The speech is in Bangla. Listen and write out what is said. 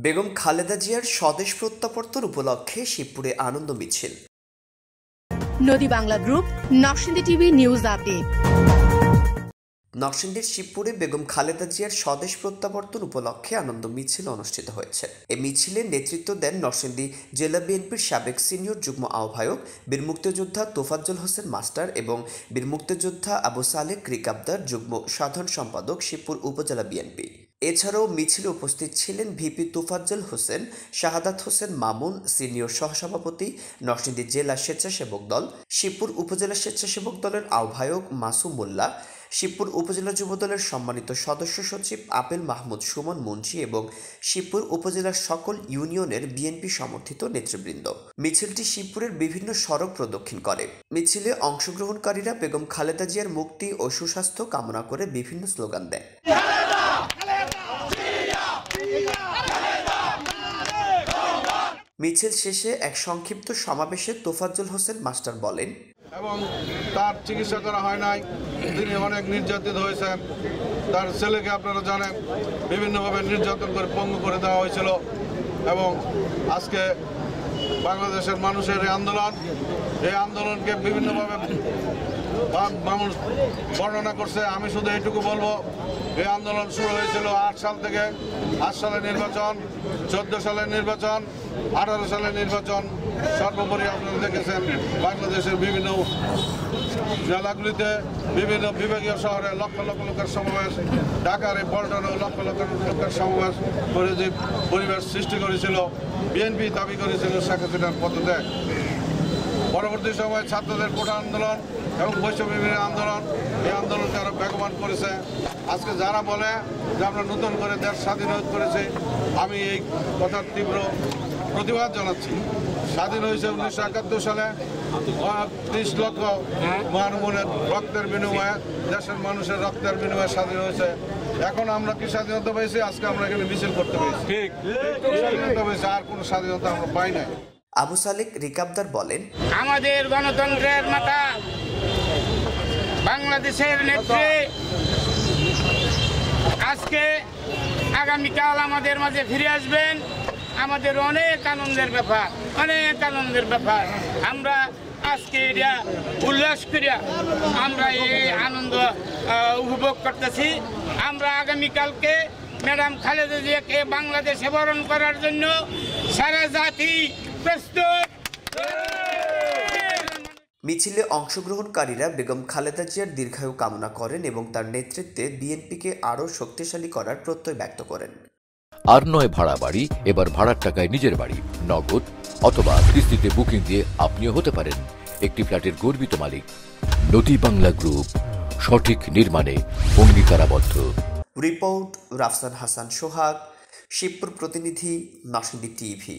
বেগম খালেদা জিয়ার স্বদেশ প্রত্যাবর্তন উপলক্ষে শিবপুরে আনন্দ মিছিল। নদী Bangla group, Narsingdi TV news update. নরসিংদীর শিবপুরে বেগম খালেদা জিয়ার স্বদেশ প্রত্যাবর্তন উপলক্ষে আনন্দ মিছিল অনুষ্ঠিত হয়েছে। এই মিছিলে নেতৃত্ব দেন নরসিংদী জেলা বিএনপির সাবেক সিনিয়র যুগ্ম আহ্বায়ক বীর মুক্তিযোদ্ধা তোফাজ্জল হোসেন মাস্টার এবং বীর মুক্তিযোদ্ধা আবু সালেক রিকাবদার যুগ্ম সাধারণ সম্পাদক শিবপুর উপজেলা বিএনপি। এছাড়াও মিছিলে উপস্থিত ছিলেন ভিপি তোফাজ্জল হোসেন, শাহাদাত হোসেন মামুন, সিনিয়র সহসভাপতি নরসিংদী জেলা স্বেচ্ছাসেবক দল, শিবপুর উপজেলা স্বেচ্ছাসেবক দলের আহ্বায়ক মাসুম মোল্লা, শিবপুর উপজেলা যুবদলের সম্মানিত সদস্য সচিব আপেল মাহমুদ সুমন মুন্সি এবং শিবপুর উপজেলার সকল ইউনিয়নের বিএনপি সমর্থিত নেতৃবৃন্দ। মিছিলটি শিবপুরের বিভিন্ন সড়ক প্রদক্ষিণ করে। মিছিলে অংশগ্রহণকারীরা বেগম খালেদা জিয়ার মুক্তি ও সুস্বাস্থ্য কামনা করে বিভিন্ন স্লোগান দেয়। মিছিল শেষে এক সংক্ষিপ্ত সমাবেশে তোফাজ্জল হোসেন মাস্টার বলেন, এবং তার চিকিৎসা করা হয় নাই, তিনি অনেক নির্যাতিত হয়েছেন। তার ছেলেকে আপনারা জানেন বিভিন্নভাবে নির্যাতন করে পঙ্গু করে দেওয়া হয়েছিল। এবং আজকে বাংলাদেশের মানুষের এই আন্দোলনকে বিভিন্নভাবে মানুষ বর্ণনা করছে। আমি শুধু এইটুকু বলবো, এই আন্দোলন শুরু হয়েছিল 8 সাল থেকে। 8 সালের নির্বাচন, 14 সালের নির্বাচন, 18 সালের নির্বাচন, সর্বোপরি আপনারা দেখেছেন বাংলাদেশের বিভিন্ন জেলাগুলিতে বিভিন্ন বিভাগীয় শহরে লক্ষ লক্ষ লোকের সমাবেশ, ঢাকার এই পল্টনেও লক্ষ লক্ষ লোকের সমাবেশ করে যে পরিবেশ সৃষ্টি করেছিল। বিএনপি দাবি করেছিল শেখ হাসিনার পদত্যাগ। পরবর্তী সময়ে ছাত্রদের কোটা আন্দোলন এবং বৈষম্যবিরোধী আন্দোলন, এই আন্দোলনকে আরো বেগবান করেছে। আজকে যারা বলে যে আমরা নতুন করে দেশ স্বাধীন করেছি, আমি এই কথার তীব্র প্রতিবাদ জানাচ্ছি। স্বাধীন হয়েছে 1971 সালে 30 লক্ষ মহানমনের রক্তের বিনিময়ে, দেশের মানুষের রক্তের বিনিময়ে স্বাধীন হয়েছে। এখন আমরা কি স্বাধীনতা পেয়েছি? আজকে আমরা এখানে মিছিল করতে পেরেছি, স্বাধীনতা পেয়েছি, আর কোনো স্বাধীনতা আমরা পাই নাই। আবু সালেক রিকাবদার বলেন, আমাদের গণতন্ত্রের মাতা বাংলাদেশের নেত্রী আজকে আগামীকাল আমাদের মাঝে ফিরে আসবেন। আমাদের অনেক আনন্দের ব্যাপার, অনেক আনন্দের ব্যাপার। আমরা আজকে এটা উল্লাস করিয়া আমরা এই আনন্দ উপভোগ করতেছি। আমরা আগামীকালকে ম্যাডাম খালেদা জিয়াকে বাংলাদেশে বরণ করার জন্য সারা জাতি প্রস্তুত। মিছিলে অংশগ্রহণকারীরা বেগম খালেদা জিয়ার দীর্ঘায়ু কামনা করেন এবং তার নেতৃত্বে বিএনপিকে আরও শক্তিশালী করার প্রত্যয় ব্যক্ত করেন। আর নয় ভাড়া বাড়ি, এবার ভাড়ার টাকায় নিজের বাড়ি, নগদ অথবা কিস্তিতে বুকিং দিয়ে আপনিও হতে পারেন একটি ফ্ল্যাটের গর্বিত মালিক। নদী বাংলা গ্রুপ, সঠিক নির্মাণে অঙ্গীকারাবদ্ধ। রিপোর্ট রাফসান হাসান সোহাগ, শিবপুর প্রতিনিধি, নরসিংদী টিভি।